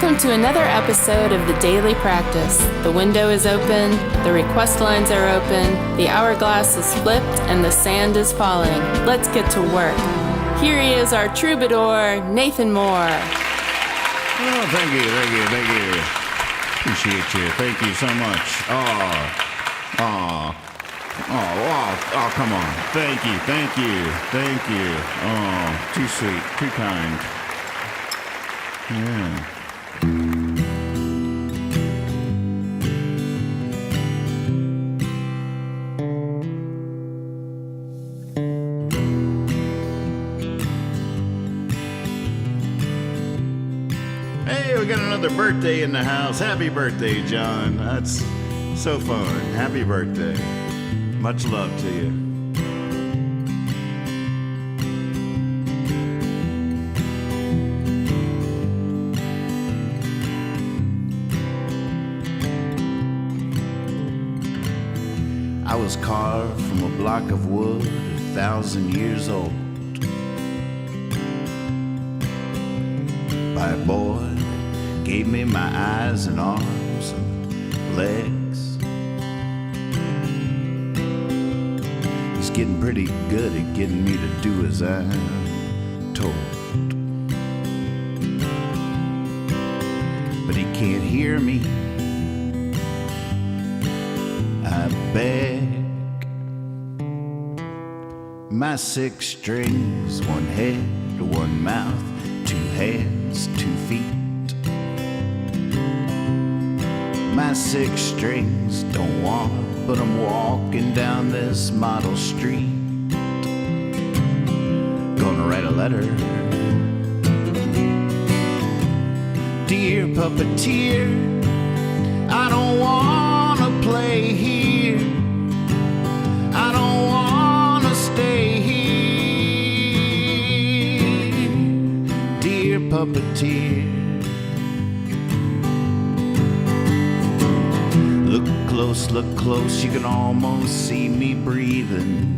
Welcome to another episode of The Daily Practice. The window is open, the request lines are open, the hourglass is flipped, and the sand is falling. Let's get to work. Here he is, our troubadour, Nathan Moore. Oh, thank you. Appreciate you. Thank you so much. Oh, come on. Thank you. Oh, too sweet, too kind. Yeah. Hey, we got another birthday in the house. Happy birthday, John. That's so fun. Happy birthday. Much love to you. I was carved from a block of wood 1,000 years old by a boy that gave me my eyes and arms and legs. He's getting pretty good at getting me to do as I'm told, but he can't hear me. I beg. My 6 strings, 1 head, 1 mouth, 2 hands, 2 feet. My 6 strings don't walk, but I'm walking down this model street. Gonna write a letter. Dear Puppeteer, I don't wanna play here. I don't wanna stay here. Dear Puppeteer, look close, you can almost see me breathing.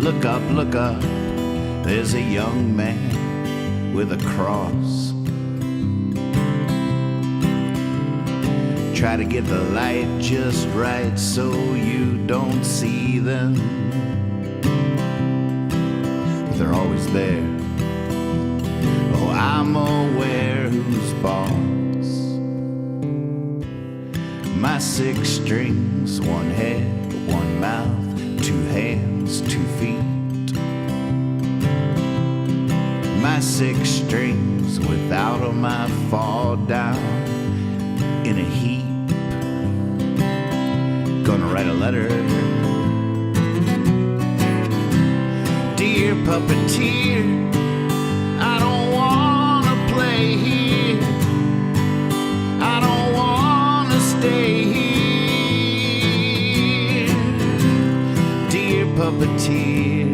Look up, there's a young man with a cross. Try to get the light just right so you don't see them, but they're always there. Oh, I'm aware who's boss. My 6 strings, 1 head, 1 mouth, 2 hands, 2 feet. My 6 strings, without 'em I fall down in a heap. Gonna write a letter. Dear Puppeteer, I don't wanna play here. I don't wanna stay here. Dear Puppeteer.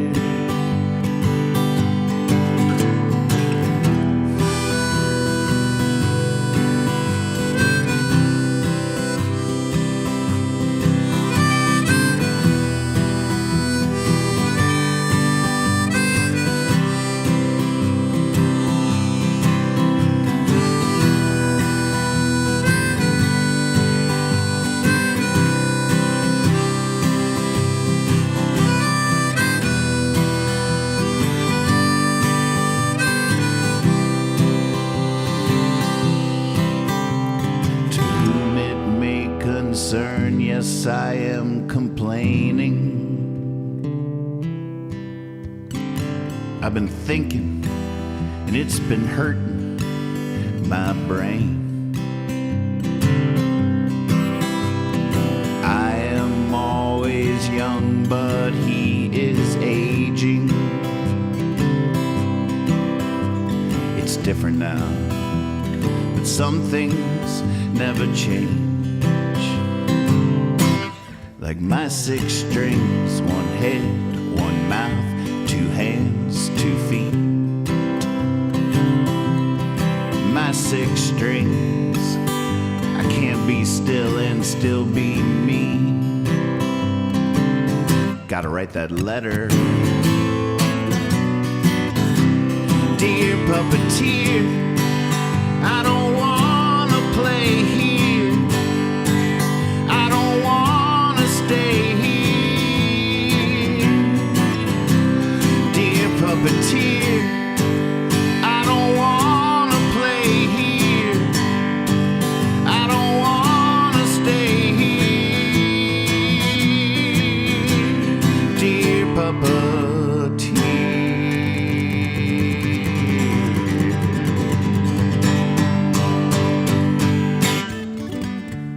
Yes, I am complaining. I've been thinking, and it's been hurting my brain. I am always young, but he is aging. It's different now, but some things never change. Like my 6 strings, 1 head, 1 mouth, 2 hands, 2 feet. My 6 strings, I can't be still and still be me. Gotta write that letter. Dear puppeteer, I don't wanna play here. I don't wanna stay here. Dear puppeteer, I don't wanna play here. I don't wanna stay here. Dear puppeteer.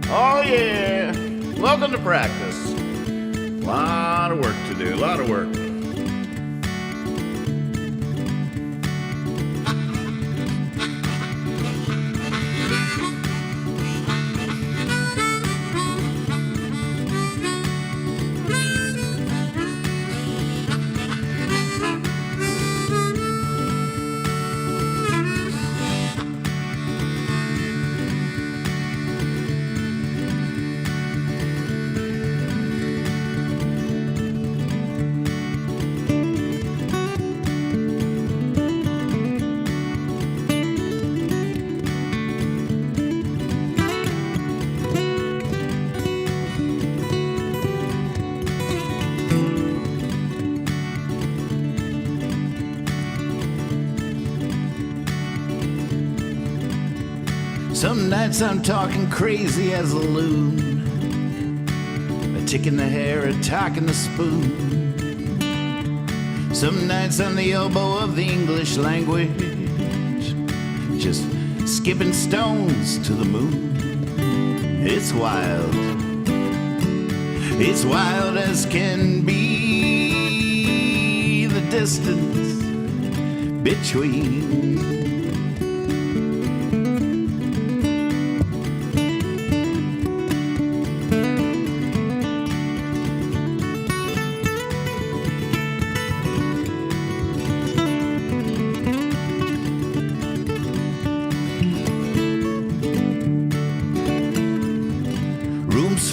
Oh yeah, welcome to practice. Lot of work to do, a lot of work. Some nights I'm talking crazy as a loon, a tick in the hair, a talk in the spoon. Some nights I'm the elbow of the English language, just skipping stones to the moon. It's wild as can be, the distance between.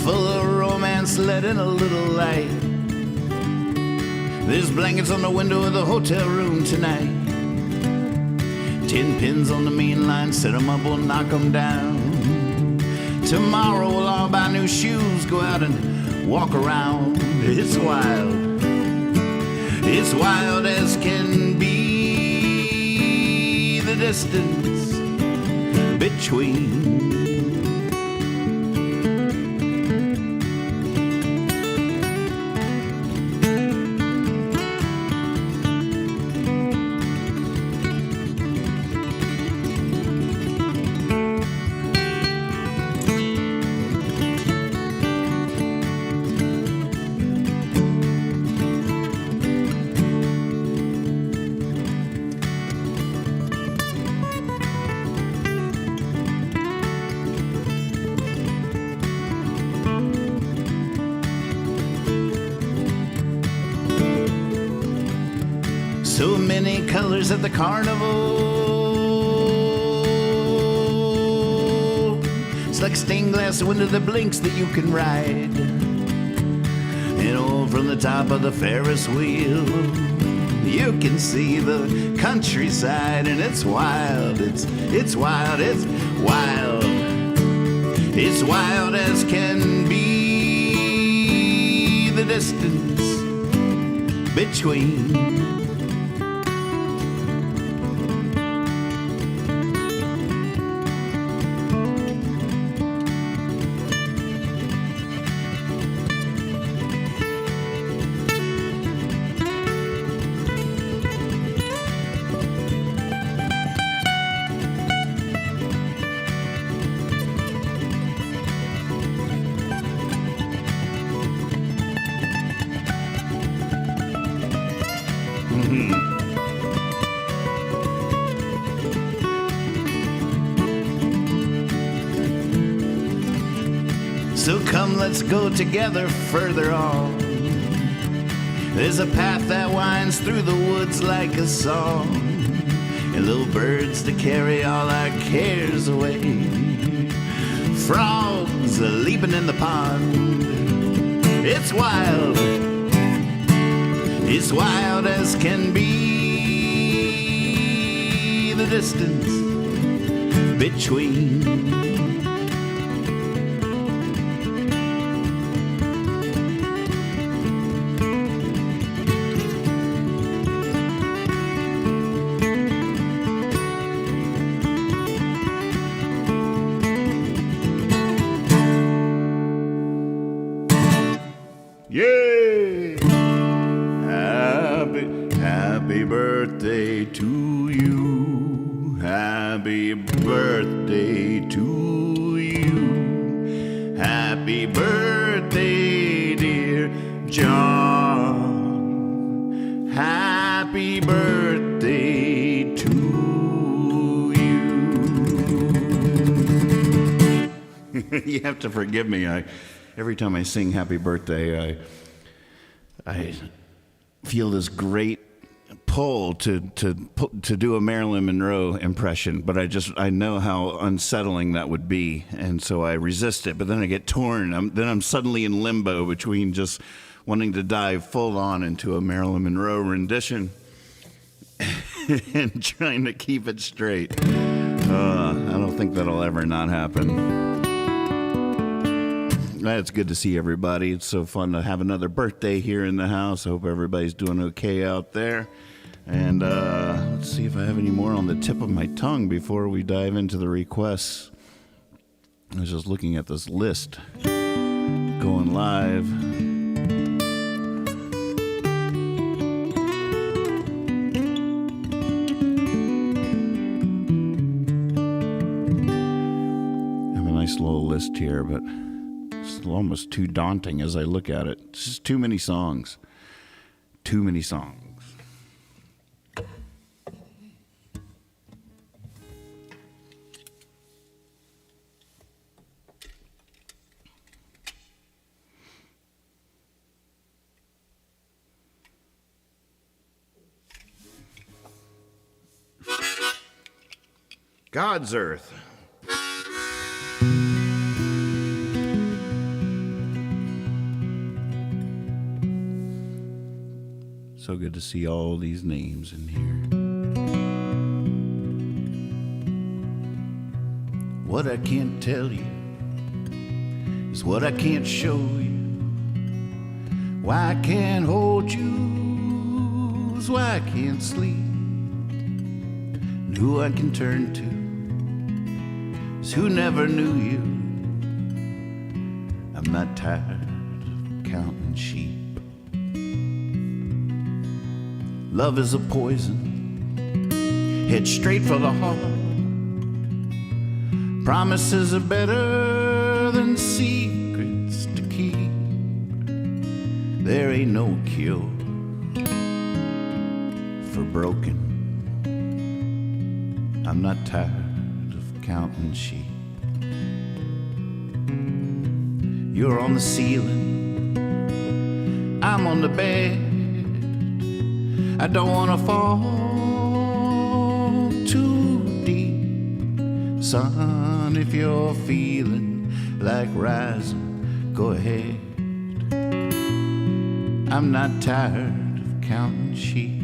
Full of romance, let in a little light. There's blankets on the window of the hotel room tonight. 10 pins on the main line, set 'em up, we'll knock 'em down. Tomorrow we'll all buy new shoes, go out and walk around. It's wild as can be, the distance between. So many colors at the carnival. It's like a stained glass window that blinks that you can ride. And oh, from the top of the Ferris wheel, you can see the countryside, and it's wild, it's wild, it's wild. It's wild as can be, the distance between. So come, let's go together further on. There's a path that winds through the woods like a song, and little birds to carry all our cares away. Frogs are leaping in the pond. It's wild as can be, see the distance between. Yay! Happy birthday to you. Happy birthday to you. Happy birthday, dear John. Happy birthday to you. You have to forgive me. Every time I sing Happy Birthday, I feel this great pull to do a Marilyn Monroe impression, but I know how unsettling that would be, and so I resist it. But then I get torn. Then I'm suddenly in limbo between just wanting to dive full on into a Marilyn Monroe rendition and trying to keep it straight. I don't think that'll ever not happen. It's good to see everybody. It's so fun to have another birthday here in the house. I hope everybody's doing okay out there. And let's see if I have any more on the tip of my tongue before we dive into the requests. I was just looking at this list going live. I have a nice little list here, but it's almost too daunting as I look at it. It's just too many songs. Too many songs. God's Earth. So good to see all these names in here. What I can't tell you is what I can't show you. Why I can't hold you is why I can't sleep. And who I can turn to is who never knew you. I'm not tired of counting sheep. Love is a poison, head straight for the heart. Promises are better than secrets to keep. There ain't no cure for broken. I'm not tired of counting sheep. You're on the ceiling, I'm on the bed. I don't wanna fall too deep. Son, if you're feeling like rising, go ahead. I'm not tired of counting sheep.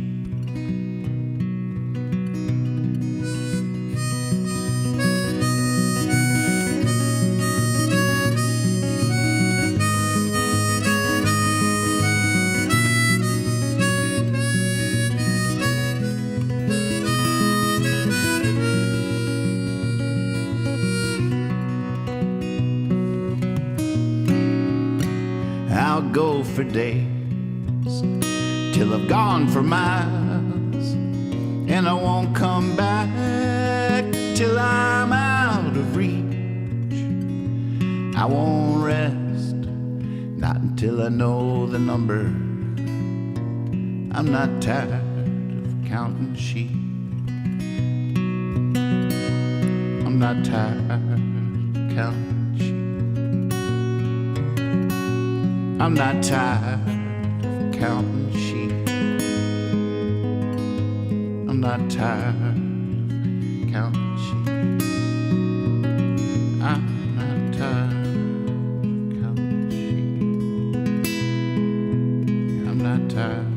Go for days till I've gone for miles, and I won't come back till I'm out of reach. I won't rest, not until I know the number. I'm not tired of counting sheep. I'm not tired of counting sheep. I'm not tired of counting sheep. I'm not tired of counting sheep. I'm not tired of counting sheep. I'm not tired.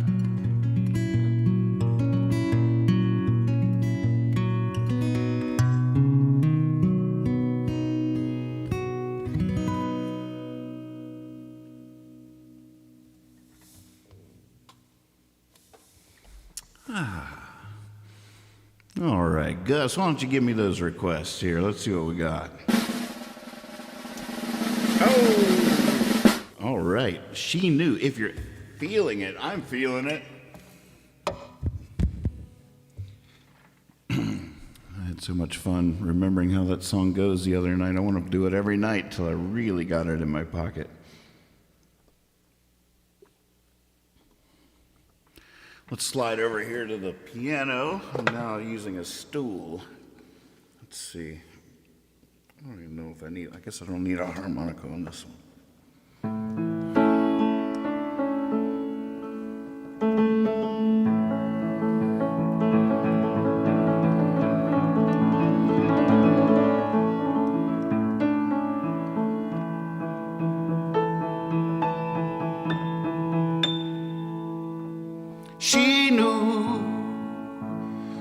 All right, Gus, why don't you give me those requests here? Let's see what we got. Oh! All right, She Knew. If you're feeling it, I'm feeling it. I had so much fun remembering how that song goes the other night. I want to do it every night till I really got it in my pocket. Let's slide over here to the piano. I'm now using a stool. Let's see. I don't even know if I guess I don't need a harmonica on this one. She knew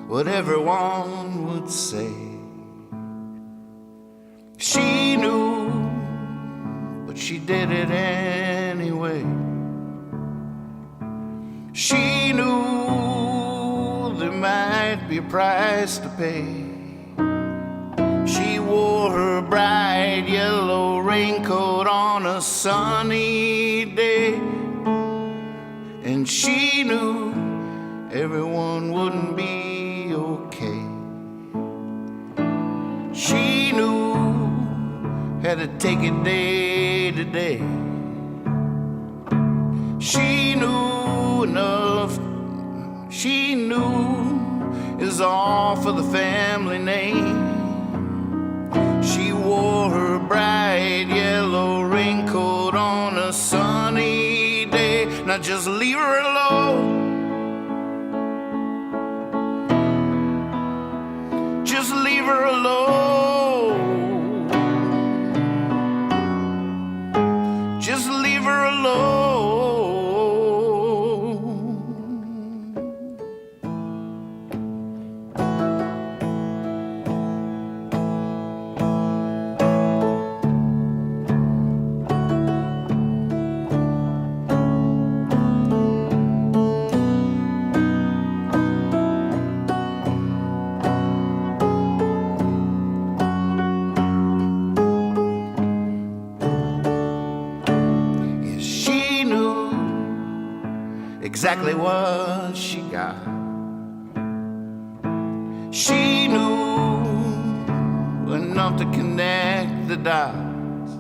what everyone would say. She knew, but she did it anyway. She knew there might be a price to pay. She wore her bright yellow raincoat on a sunny day. And she knew everyone wouldn't be okay. She knew had to take it day to day. She knew enough. She knew is all for the family name. She wore her bright yellow raincoat on a sunny day. Now just leave her alone. Just leave her alone. Just leave her alone. Exactly what she got. She knew enough to connect the dots.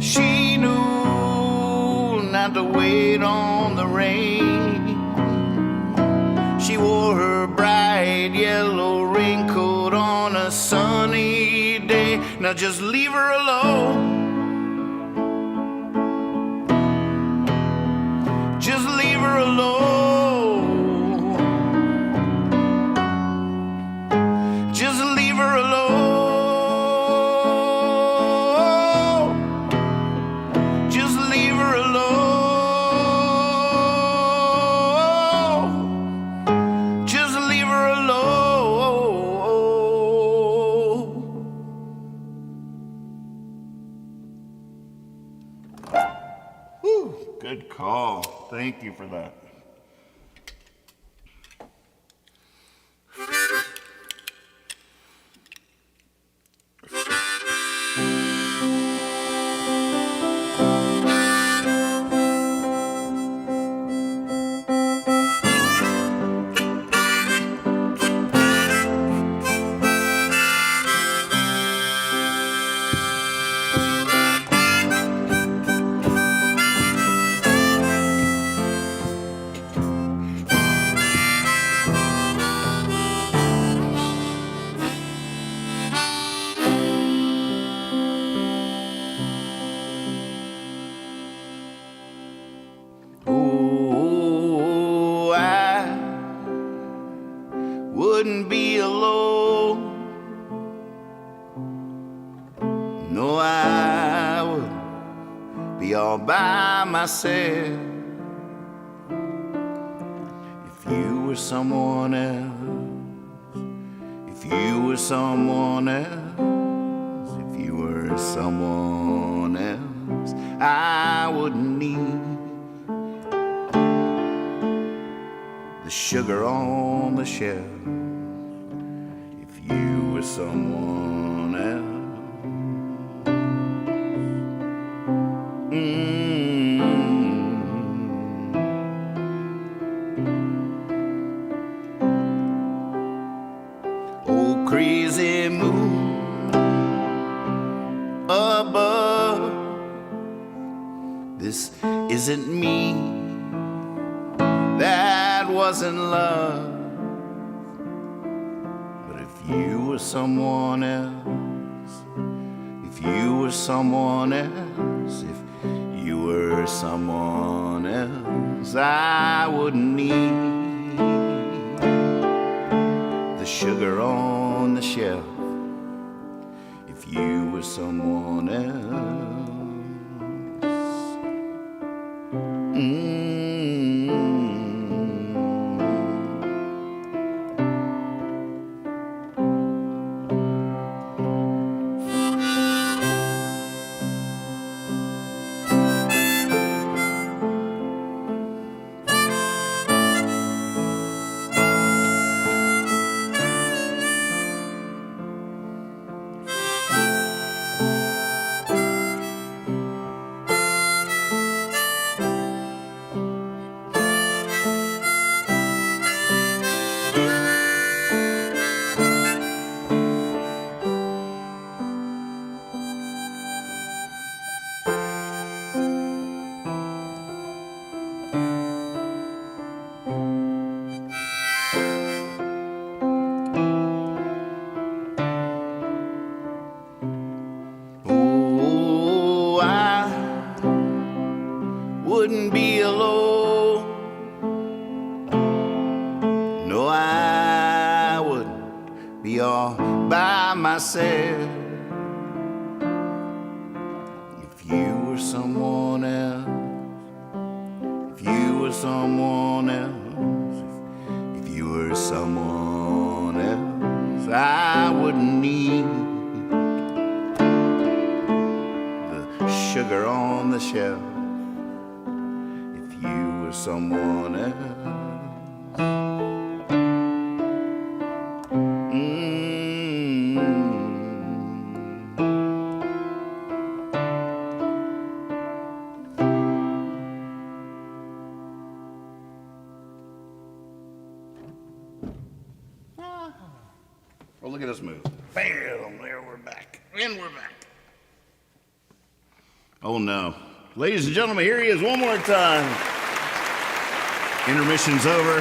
She knew not to wait on the rain. She wore her bright yellow raincoat on a sunny day. Now just leave her alone. Just leave her alone. Just leave her alone. Just leave her alone. Just leave her alone. Whew, good call. Thank you for that. Wouldn't be alone. No, I would be all by myself. If you were someone else, if you were someone else, if you were someone else, I wouldn't need the sugar on the shelf. were someone else. Oh, crazy moon above, this isn't me, that wasn't love. But if you were someone else, if you were someone else, if you were someone else, I wouldn't need the sugar on the shelf. If you were someone else. Wouldn't be alone. No, I wouldn't be all by myself. If you were someone else, if you were someone else, if you were someone else, I wouldn't need the sugar on the shelf. Someone else. Well, look at us move. Bam! There we're back. And we're back. Oh no. Ladies and gentlemen, here he is one more time. Intermission's over.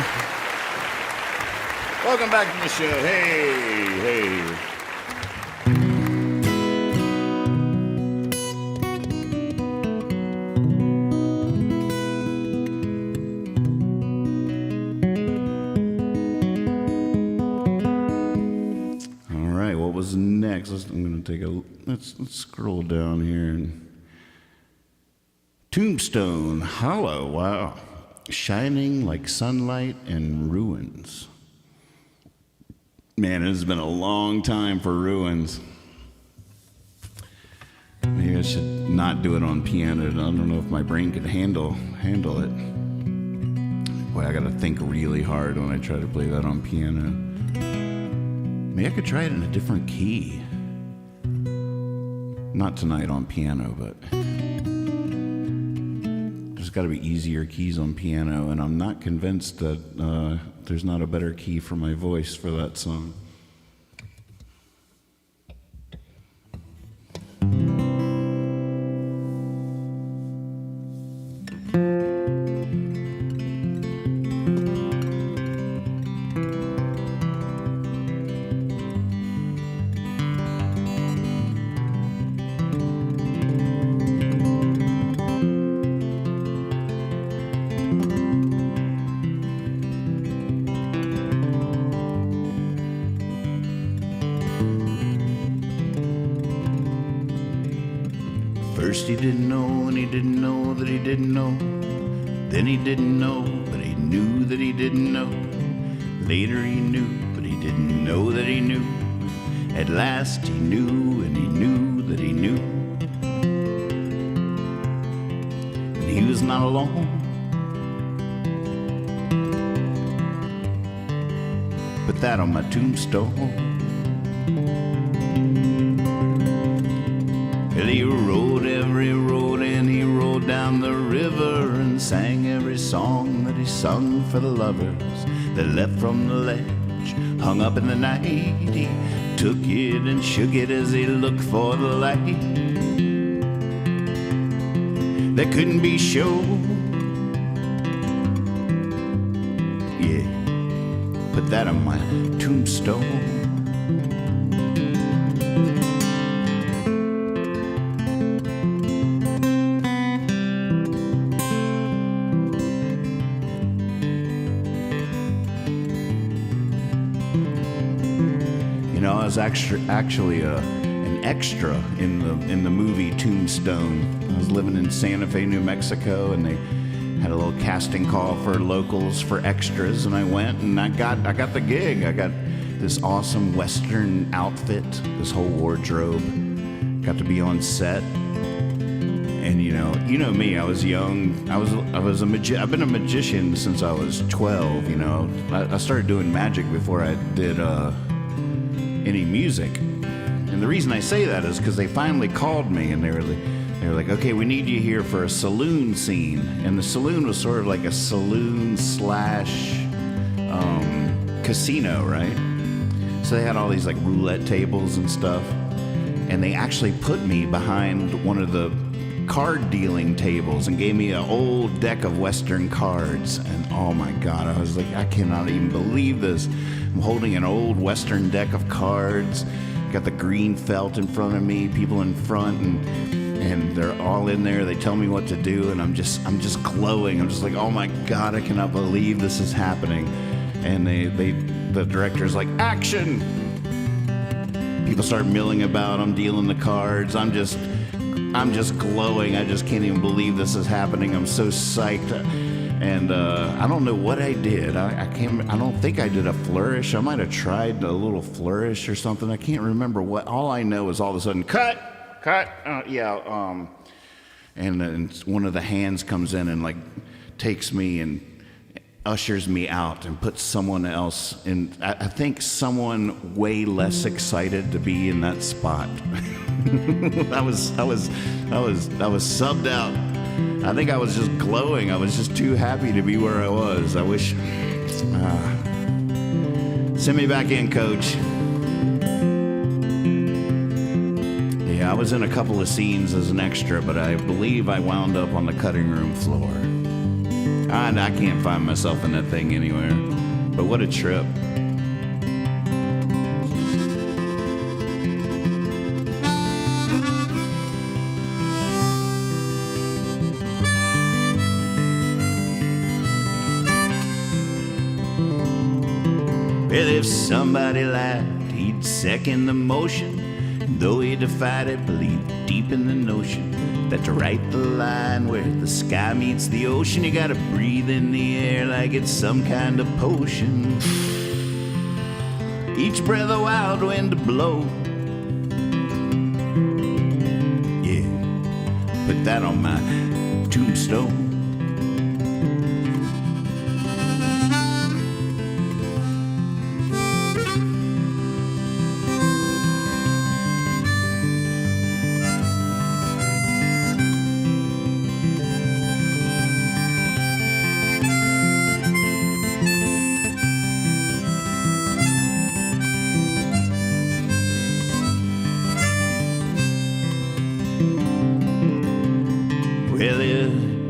Welcome back to the show. Hey. All right, what was next? I'm going to take a let's scroll down here and Tombstone Hollow. Wow. Shining like sunlight in ruins. Man, it has been a long time for ruins. Maybe I should not do it on piano. I don't know if my brain could handle it. Boy, I gotta think really hard when I try to play that on piano. Maybe I could try it in a different key. Not tonight on piano, but there's got to be easier keys on piano, and I'm not convinced that there's not a better key for my voice for that song. First he didn't know, and he didn't know that he didn't know. Then he didn't know, but he knew that he didn't know. Later he knew, but he didn't know that he knew. At last he knew, and he knew that he knew. And he was not alone. Put that on my tombstone. he rode every road and he rode down the river and sang every song that he sung for the lovers that left from the ledge, hung up in the night. He took it and shook it as he looked for the light that couldn't be shown. Yeah, put that on my tombstone. You know, I was actually an extra in the movie Tombstone. I was living in Santa Fe, New Mexico, and they had a little casting call for locals for extras, and I went and I got the gig. I got this awesome Western outfit, this whole wardrobe. Got to be on set, and you know me. I was young. I've been a magician since I was 12. You know, I started doing magic before I did any music. And the reason I say that is because they finally called me and they were like, okay, we need you here for a saloon scene. And the saloon was sort of like a saloon slash casino, right? So they had all these like roulette tables and stuff. And they actually put me behind one of the card dealing tables and gave me an old deck of Western cards. And oh my God, I was like, I cannot even believe this. I'm holding an old Western deck of cards. Got the green felt in front of me, people in front, and they're all in there. They tell me what to do, and I'm just glowing. I'm just like, oh my God, I cannot believe this is happening. And the director's like, action! People start milling about. I'm dealing the cards. I'm just glowing. I just can't even believe this is happening. I'm so psyched. And I don't know what I did. I don't think I did a flourish. I might have tried a little flourish or something. I can't remember what. All I know is all of a sudden, cut. And then one of the hands comes in and like takes me and ushers me out and puts someone else in. I think someone way less excited to be in that spot. I was subbed out. I think I was just glowing. I was just too happy to be where I was. I wish. Send me back in, coach. Yeah, I was in a couple of scenes as an extra, but I believe I wound up on the cutting room floor. I can't find myself in that thing anywhere. But what a trip. Well, if somebody laughed, he'd second the motion. And though he defied it, believed deep in the notion that to write the line where the sky meets the ocean, you gotta breathe in the air like it's some kind of potion. Each breath a wild wind to blow. Yeah, put that on my tombstone.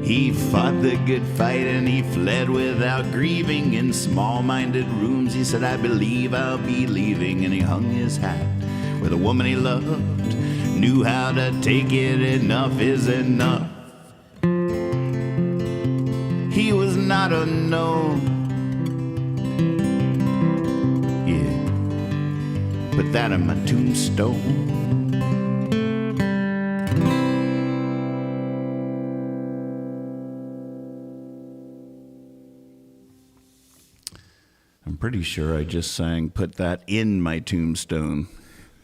He fought the good fight and he fled without grieving. In small-minded rooms he said, I believe I'll be leaving. And he hung his hat where the woman he loved knew how to take it. Enough is enough. He was not unknown. Yeah, put that on my tombstone. I'm pretty sure I just sang, put that in my tombstone.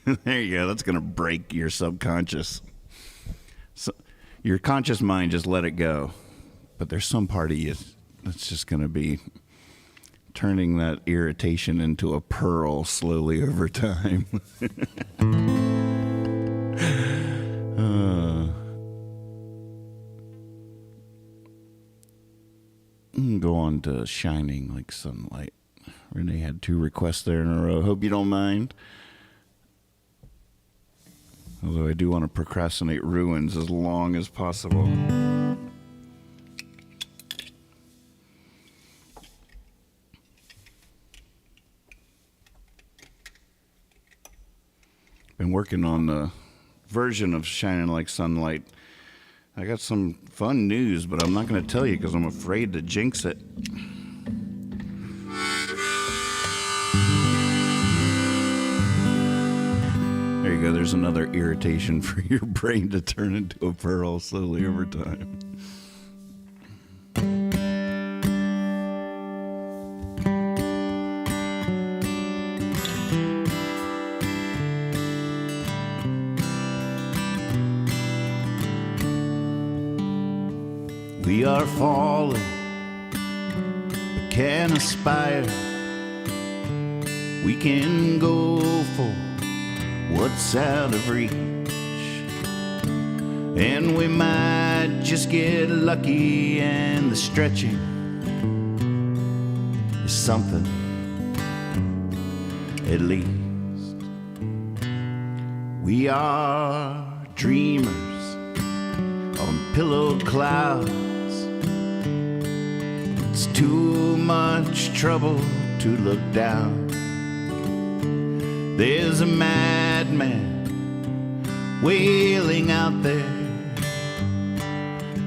There you go. That's going to break your subconscious. So, your conscious mind, just let it go. But there's some part of you that's just going to be turning that irritation into a pearl slowly over time. go on to Shining Like Sunlight. Renee had 2 requests there in a row. Hope you don't mind. Although I do want to procrastinate Ruins as long as possible. Been working on the version of Shining Like Sunlight. I got some fun news, but I'm not going to tell you because I'm afraid to jinx it. There you go. There's another irritation for your brain to turn into a pearl slowly over time. We are falling, but can aspire. We can go for what's out of reach, and we might just get lucky, and the stretching is something at least. We are dreamers on pillowed clouds. It's too much trouble to look down. There's a madman wailing out there.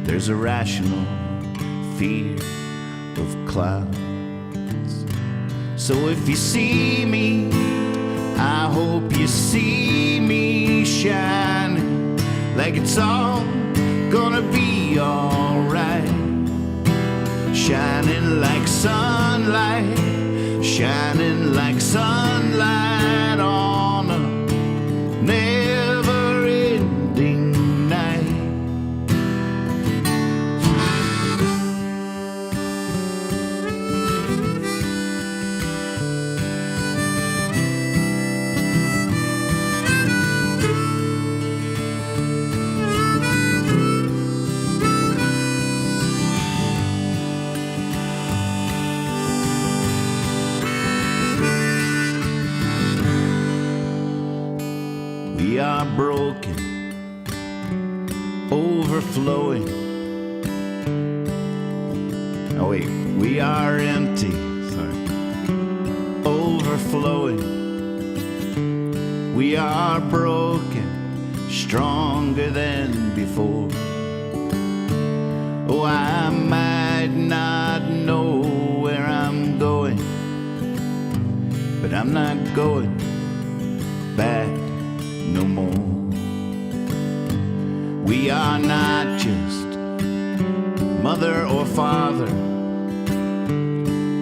There's a rational fear of clouds. So if you see me, I hope you see me shining like it's all gonna be alright. Shining like sunlight, shining like sunlight on a never-ending night. We are broken, overflowing. Oh wait, we are empty, sorry. Overflowing. We are broken, stronger than before. Oh, I might not know where I'm going, but I'm not going back no more. We are not just mother or father.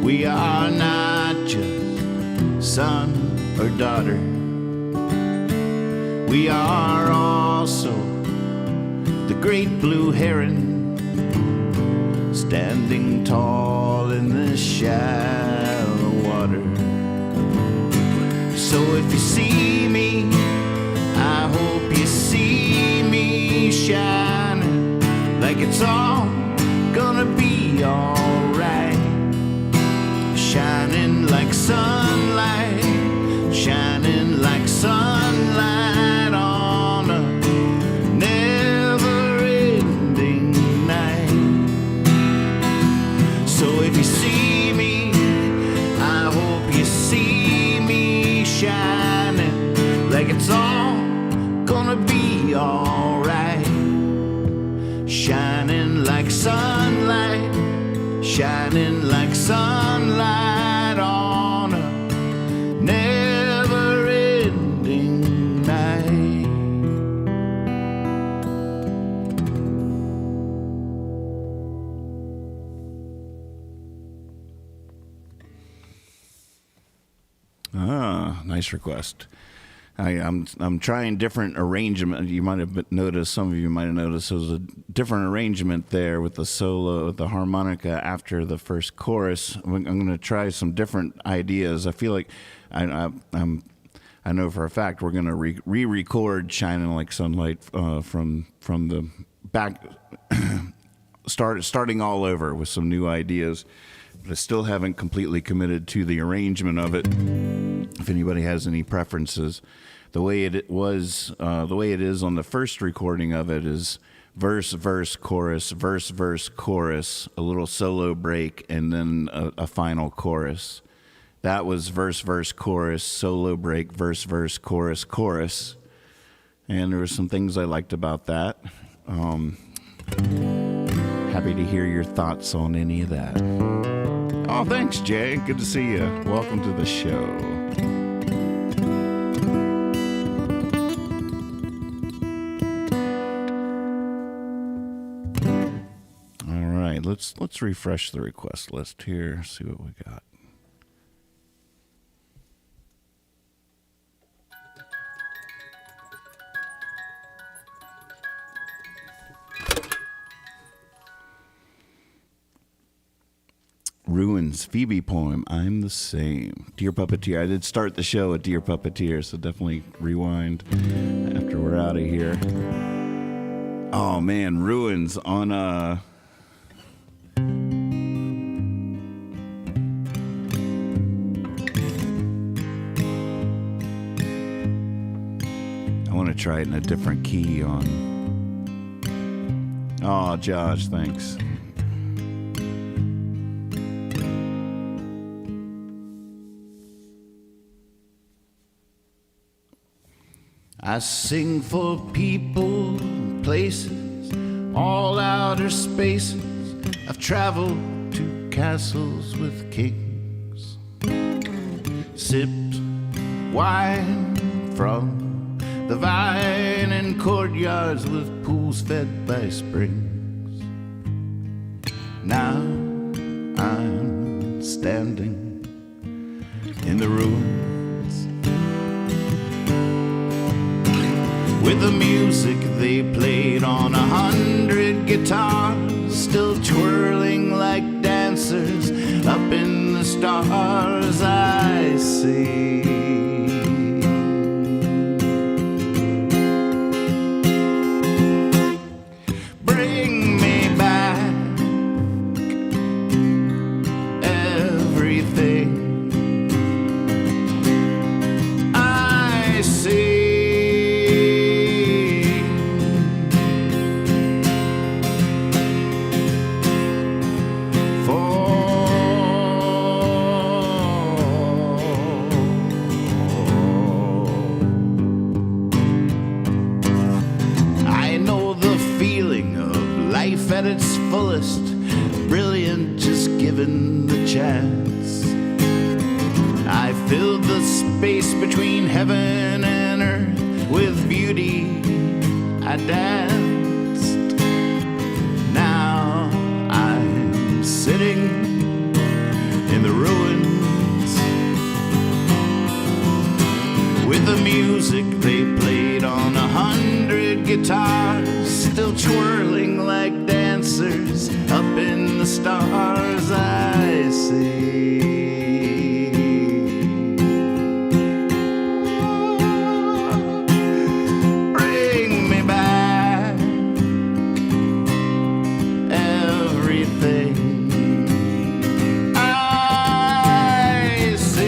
We are not just son or daughter. We are also the great blue heron, standing tall in the shallow water. So if you see me, I hope you see me shining like it's all gonna be alright. Shining like sunlight, shining like sunlight on a never-ending night. So if you see me, I hope you see me shining like it's all gonna be alright. Shining like sunlight, shining like sunlight on a never-ending night. Ah, nice request. I'm trying different arrangement. You might have noticed, some of you might have noticed, there was a different arrangement there with the solo, the harmonica after the first chorus. I'm going to try some different ideas. I feel like I know for a fact we're going to re-record "Shining Like Sunlight" from the back starting all over with some new ideas. But I still haven't completely committed to the arrangement of it. If anybody has any preferences, the way it is on the first recording of it is verse, verse, chorus, verse, verse, chorus, a little solo break, and then a final chorus. That was verse, verse, chorus, solo break, verse, verse, chorus, chorus. And there were some things I liked about that. Happy to hear your thoughts on any of that. Oh, thanks, Jay. Good to see you. Welcome to the show. All right, let's refresh the request list here. See what we got. Ruins, Phoebe poem, I'm the Same. Dear Puppeteer, I did start the show at Dear Puppeteer, so definitely rewind after we're out of here. Oh man, Ruins on I want to try it in a different key on. Oh, Josh, thanks. I sing for people, places, all outer spaces. I've traveled to castles with kings, sipped wine from the vine in courtyards with pools fed by springs. Now I'm standing in the ruins with the music they played on 100 guitars, still twirling like dancers up in the stars. I see bring me back everything I see. At its fullest, brilliant, just given the chance. I filled the space between heaven and earth with beauty. I danced. Now I'm sitting in the ruins with the music they played on 100 guitars, still twirling like dancers up in the stars. I see bring me back everything I see.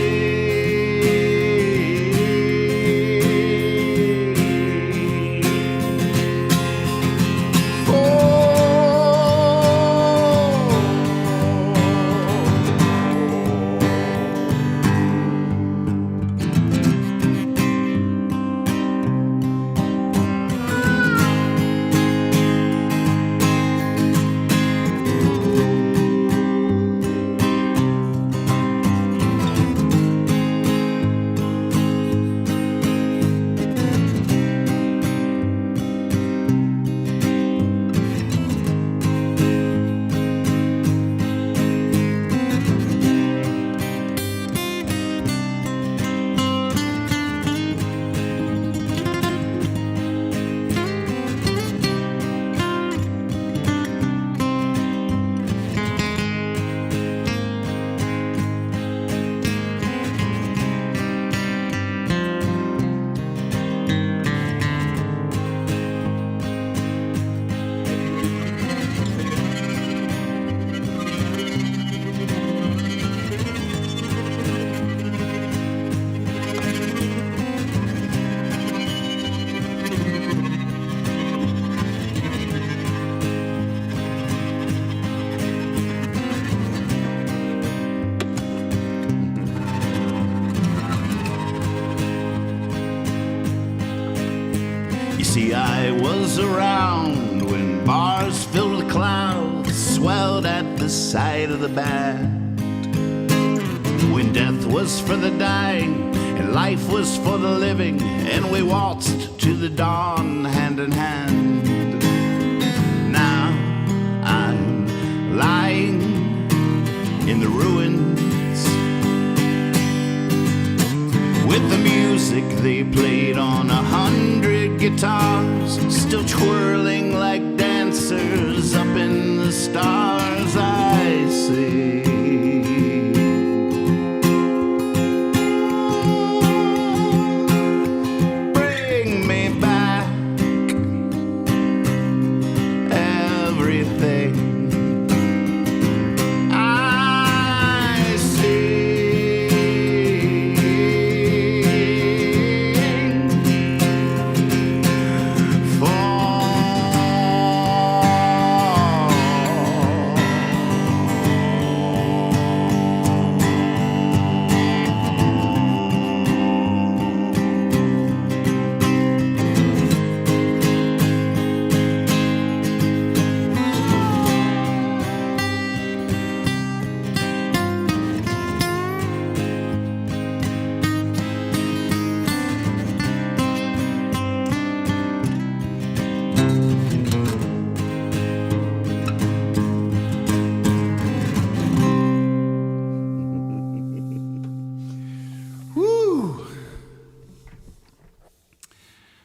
See, I was around when bars filled with clouds swelled at the sight of the band. When death was for the dying and life was for the living, and we waltzed to the dawn hand in hand. Now I'm lying in the ruins with the music they played on 100 guitars, still twirling like dancers up in the stars. I see. Bring me back everything. I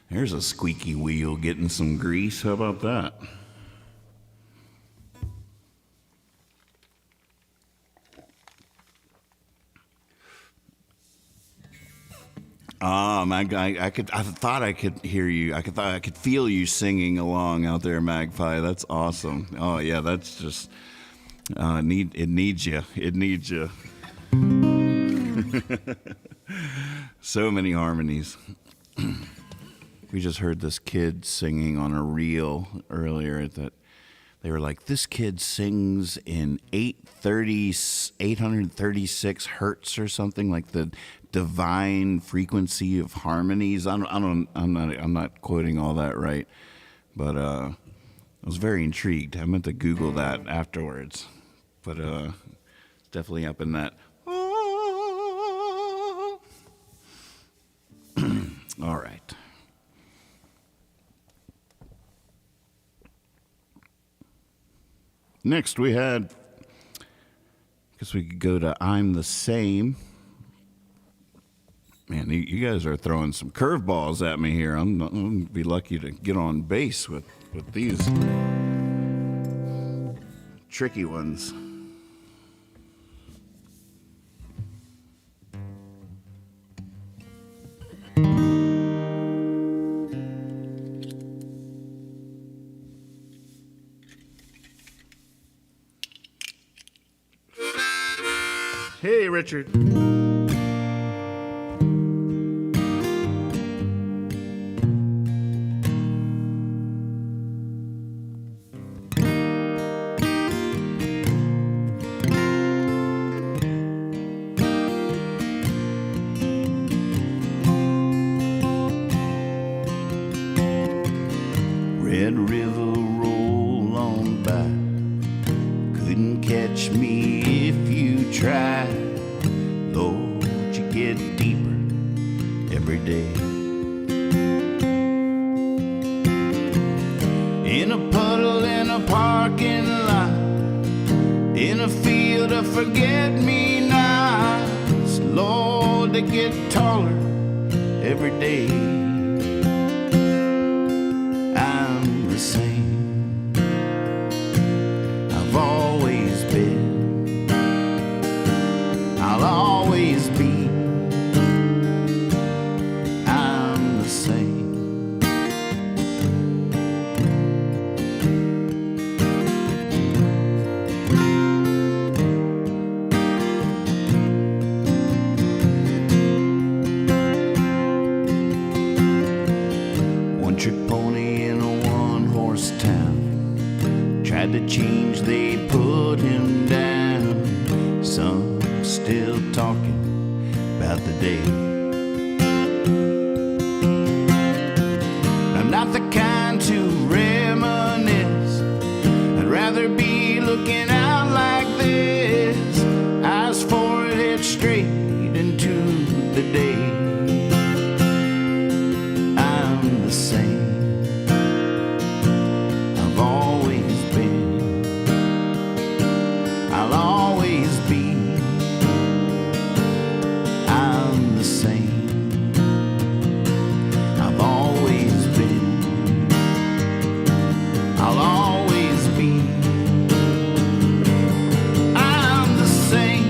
There's a squeaky wheel getting some grease. How about that? I thought I could hear you. I could feel you singing along out there, Magpie. That's awesome. Oh yeah, that's just it needs you. It needs you. So many harmonies. We just heard this kid singing on a reel earlier that they were like, this kid sings in 836 hertz or something, like the divine frequency of harmonies. I'm not quoting all that right, but I was very intrigued. I meant to Google that afterwards, but definitely up in that. All right. Next we had, I guess we could go to I'm the Same. Man, you guys are throwing some curveballs at me here. I'm going to be lucky to get on base with these tricky ones. Hey, Richard. Red River, roll on by. Couldn't catch me if you tried. Lord, you get deeper every day. In a puddle, in a parking lot, in a field of forget-me-nots. Lord, they get taller every day. I'm the same. I've always been. I'll always be. I'm the same. One trick pony in a one-horse town. Tried to change, they put him down. Some still talking about the day. I'm not not the kind to reminisce. I'd rather be looking out like this, eyes forward, straight into the day. I'm the same, I've always been, I'll always be. I'm the same, I've always been, I'll always be. I'm the same.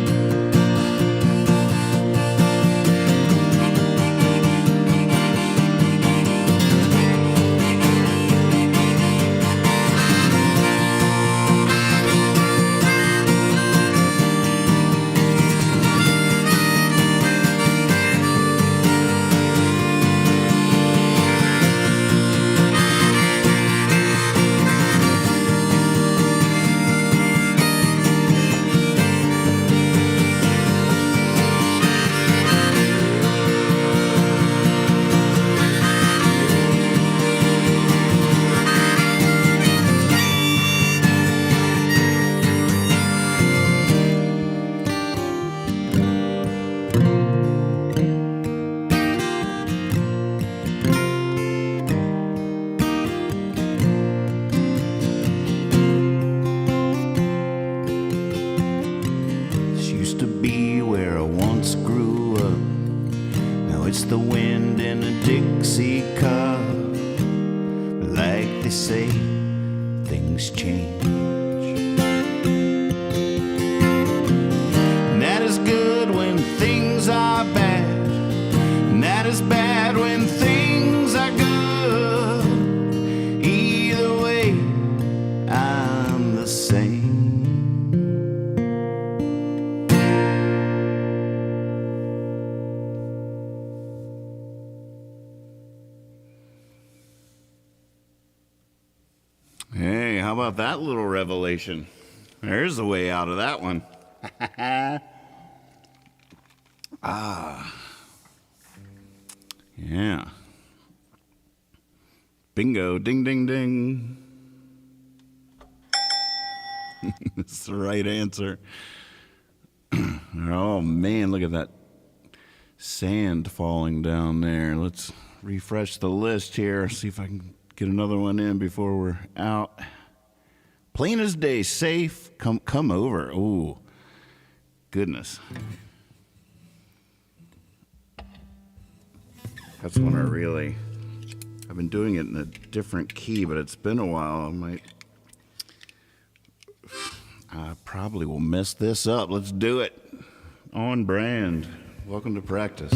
This used to be where I once grew up. Now it's the wind in a Dixie cup. But like they say, things change. And that is good when things are bad. And that is bad when things are good. Either way, I'm the same. Hey, how about that little revelation? There's the way out of that one. Yeah. Bingo, ding, ding, ding. That's the right answer. Oh, man, look at that sand falling down there. Let's refresh the list here, see if I can get another one in before we're out. Plain as day, safe, come over. Ooh, goodness. That's one I've been doing it in a different key, but it's been a while. I probably will mess this up. Let's do it. On brand. Welcome to practice.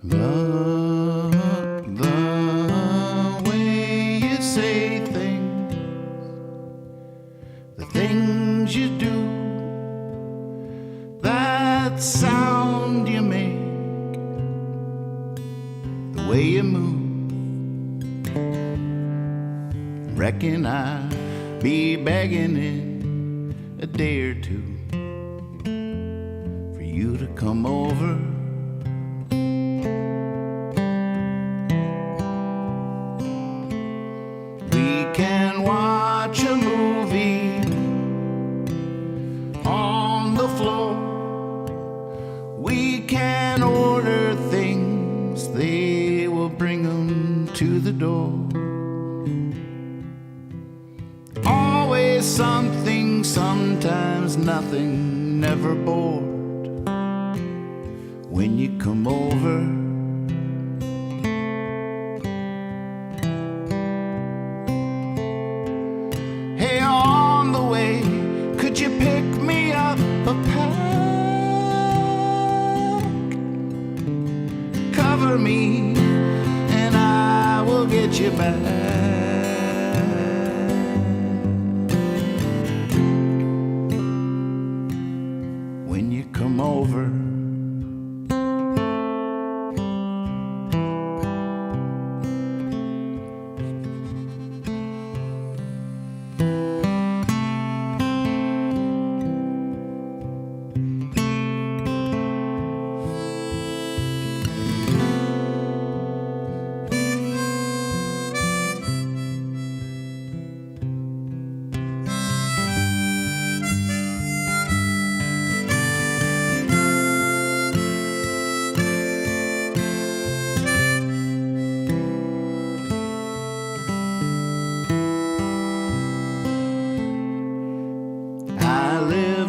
The way you say things, the things you do, that sound you make, the way you move, reckon I'll be begging in a day or two for you to come over. Can watch a movie on the floor. We can order things, they will bring them to the door. Always something, sometimes nothing, never bored when you come over. when you come over.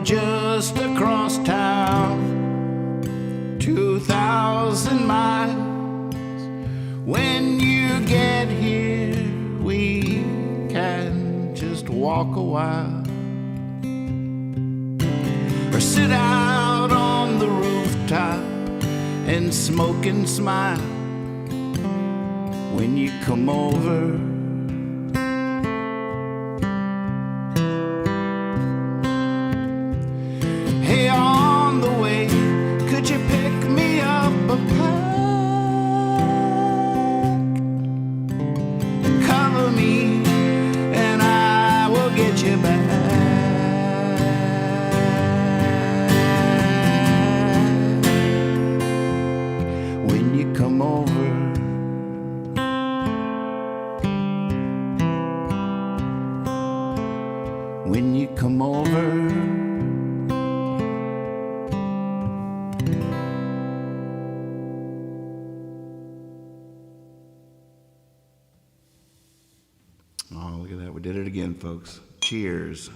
Just across town, 2,000 miles. When you get here, we can just walk a while, or sit out on the rooftop and smoke and smile when you come over. Hey, on the way, could you pick me up a pack? Cover me, and I will get you back. When you come over. When you come over. Oh, look at that. We did it again, folks. Cheers.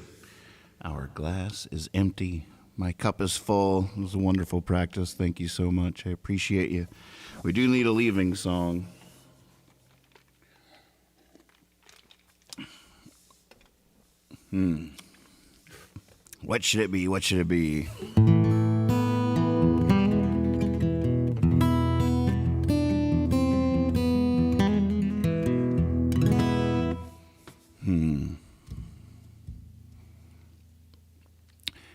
Our glass is empty. My cup is full. It was a wonderful practice. Thank you so much. I appreciate you. We do need a leaving song. What should it be? What should it be?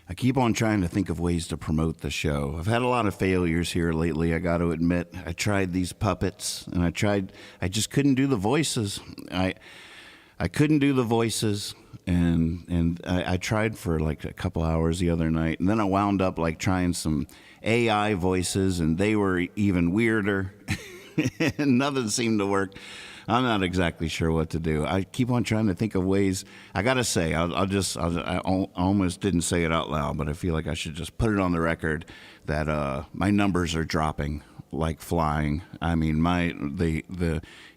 I keep on trying to think of ways to promote the show. I've had a lot of failures here lately, I got to admit. I tried these puppets, and I just couldn't do the voices. I couldn't do the voices, and I tried for like a couple hours the other night, and then I wound up like trying some AI voices, and they were even weirder, and nothing seemed to work. I'm not exactly sure what to do. I keep on trying to think of ways. I gotta say, I almost didn't say it out loud, but I feel like I should just put it on the record that my numbers are dropping like flying. I mean,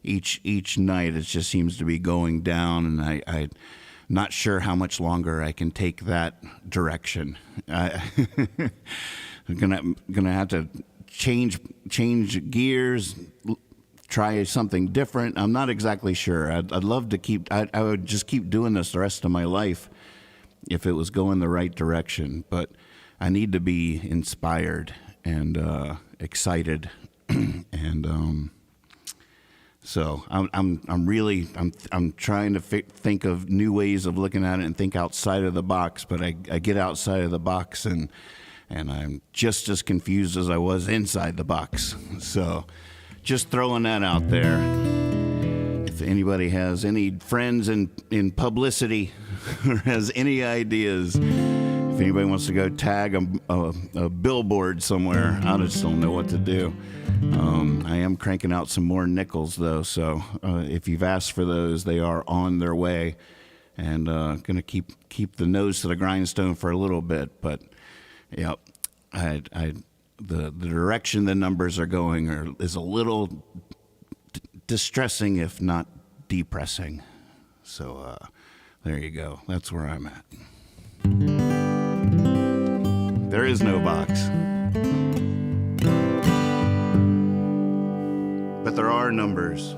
each night it just seems to be going down, and I'm not sure how much longer I can take that direction. I'm gonna have to change gears. Try something different. I'm not exactly sure. I'd love to keep. I would just keep doing this the rest of my life if it was going the right direction. But I need to be inspired and excited, and so I'm really trying to think of new ways of looking at it and think outside of the box. But I get outside of the box and I'm just as confused as I was inside the box. So. Just throwing that out there. If anybody has any friends in publicity or has any ideas, if anybody wants to go tag a billboard somewhere, I just don't know what to do. I am cranking out some more nickels, though, so if you've asked for those, they are on their way. And going to keep the nose to the grindstone for a little bit. But, yeah, the direction the numbers are going is a little distressing, if not depressing. So there you go. That's where I'm at. There is no box. But there are numbers.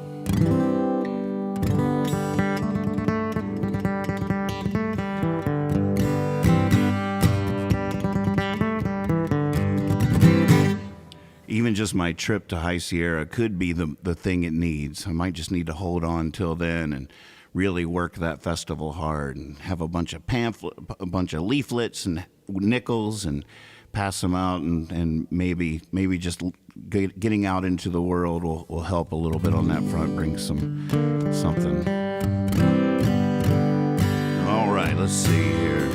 Even just my trip to High Sierra could be the thing it needs. I might just need to hold on till then and really work that festival hard and have a bunch of leaflets and nickels and pass them out, and maybe just getting out into the world will help a little bit on that front, bring something. All right, let's see here.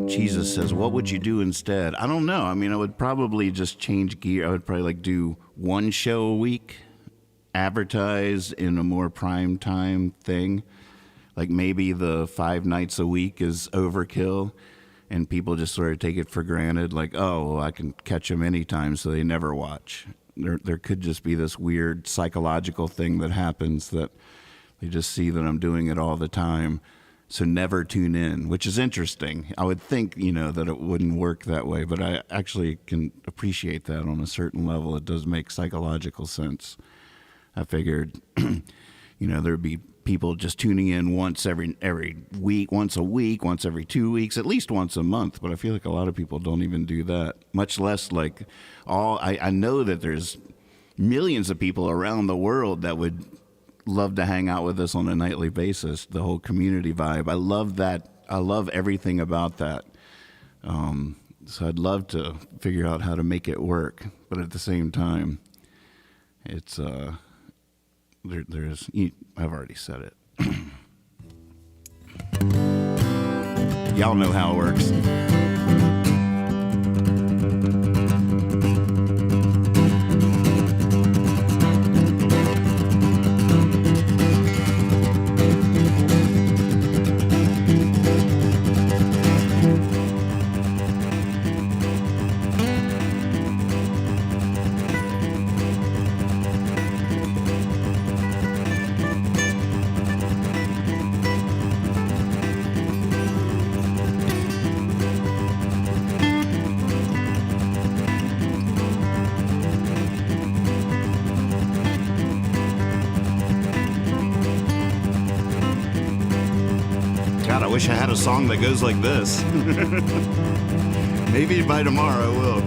Jesus says, what would you do instead? I don't know. I mean, I would probably just change gear. I would probably do one show a week, advertise in a more prime time thing. Maybe the 5 nights a week is overkill, and people just sort of take it for granted, oh, I can catch them anytime, so they never watch. There could just be this weird psychological thing that happens that they just see that I'm doing it all the time, so never tune in, which is interesting. I would think, that it wouldn't work that way, but I actually can appreciate that on a certain level. It does make psychological sense. I figured, there'd be people just tuning in once every week, once a week, once every 2 weeks, at least once a month. But I feel like a lot of people don't even do that, much less I know that there's millions of people around the world that would love to hang out with us on a nightly basis, the whole community vibe. I love that. I love everything about that. So I'd love to figure out how to make it work. But at the same time, it's... I've already said it. Y'all know how it works. God, I wish I had a song that goes like this. Maybe by tomorrow I will.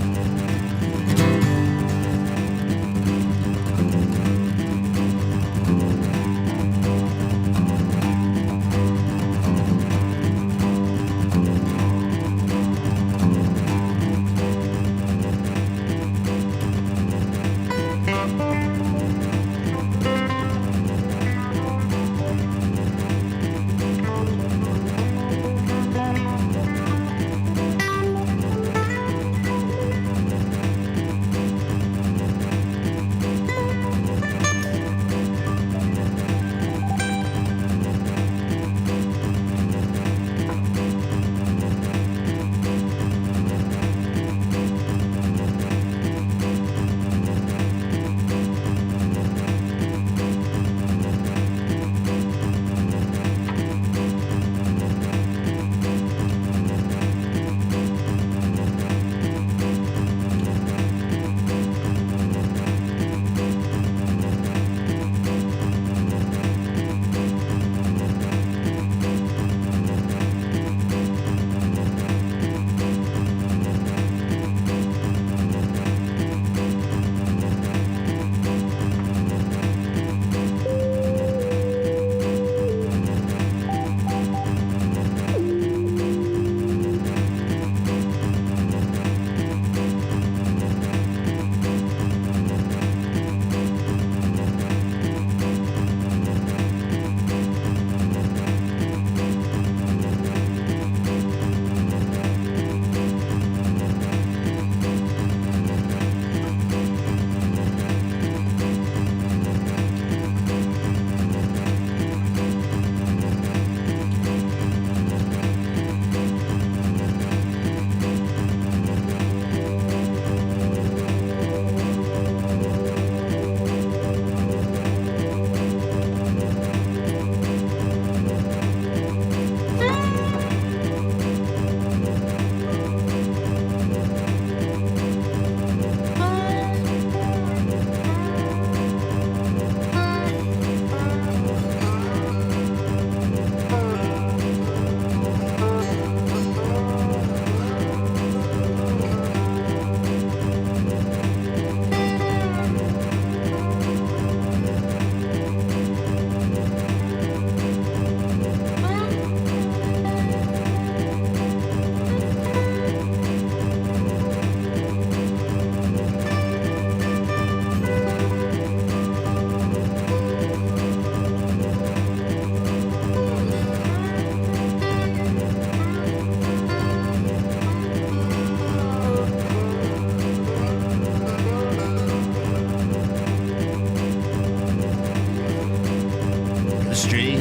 stray.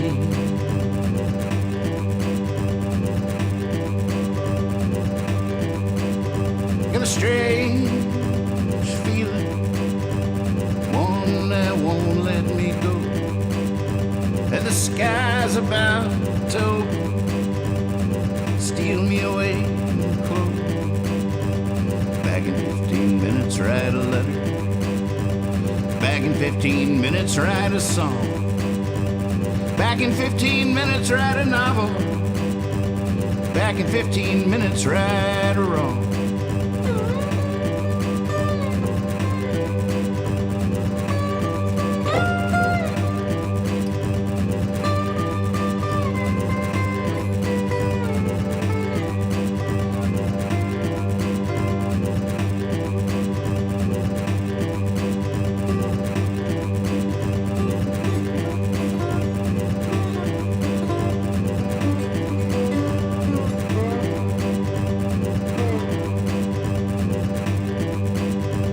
Got a strange feeling, one that won't let me go. And the sky's about to steal me away close. Back in 15 minutes, write a letter. Back in 15 minutes, write a song. Back in 15 minutes, write a novel. Back in 15 minutes, right or wrong.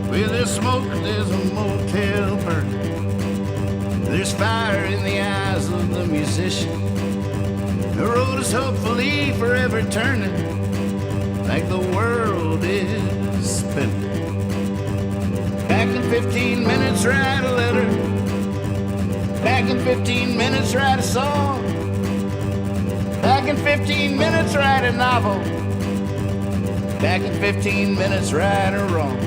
Where there's smoke, there's a motel burning. There's fire in the eyes of the musician. The road is hopefully forever turning, like the world is spinning. Back in 15 minutes, write a letter. Back in 15 minutes, write a song. Back in 15 minutes, write a novel. Back in 15 minutes, right or wrong.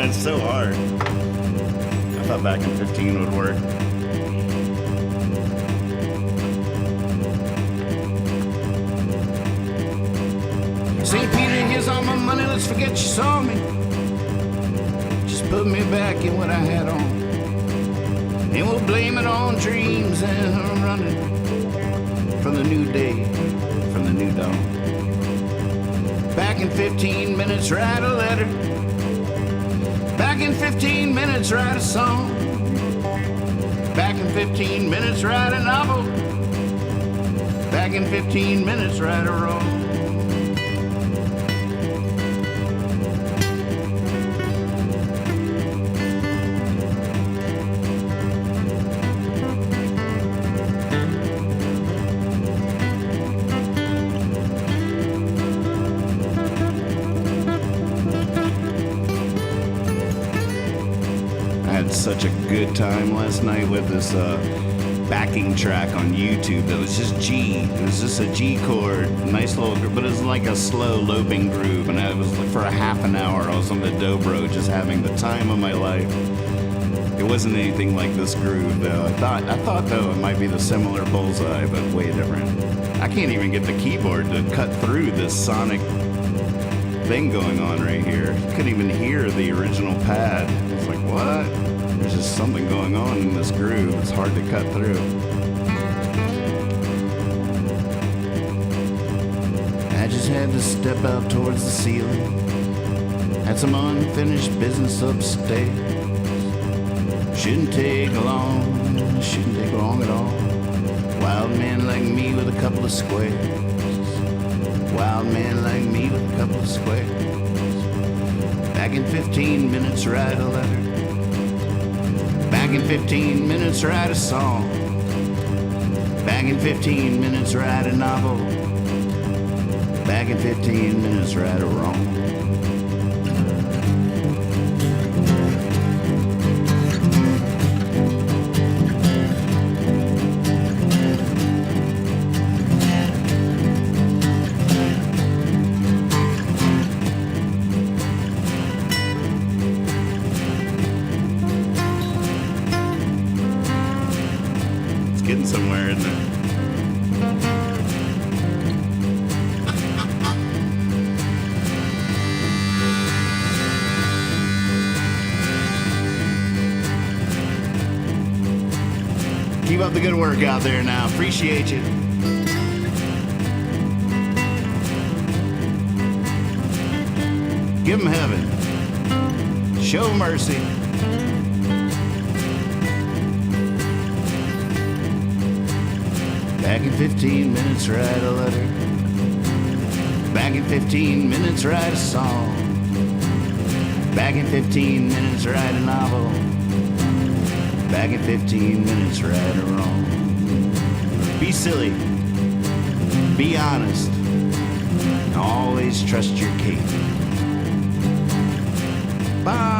It's so hard. I thought back in 15 would work. St. Peter, here's all my money, let's forget you saw me. Just put me back in what I had on. And we'll blame it on dreams and running from the new day, from the new dawn. Back in 15 minutes, write a letter. Back in 15 minutes, write a song. Back in 15 minutes, write a novel. Back in 15 minutes, write a wrong. Such a good time last night with this backing track on YouTube that was just G. It was just a G chord, nice little, but it was like a slow loping groove. And I was for a half an hour, I was on the dobro, just having the time of my life. It wasn't anything like this groove though. I thought though it might be the similar Bullseye, but way different. I can't even get the keyboard to cut through this sonic thing going on right here. You couldn't even hear the original pad. It's like, what? There's just something going on in this groove. It's hard to cut through. I just had to step out towards the ceiling. Had some unfinished business upstairs. Shouldn't take long at all. Wild man like me with a couple of squares. Wild man like me with a couple of squares. Back in 15 minutes, write a letter. Back in 15 minutes, write a song. Back in 15 minutes, write a novel. Back in 15 minutes, write a wrong. Getting somewhere, isn't it? Keep up the good work out there now. Appreciate you. Give 'em heaven. Show mercy. Back in 15 minutes, write a letter. Back in 15 minutes, write a song. Back in 15 minutes, write a novel. Back in 15 minutes, right or wrong. Be silly. Be honest. Always trust your cape. Bye.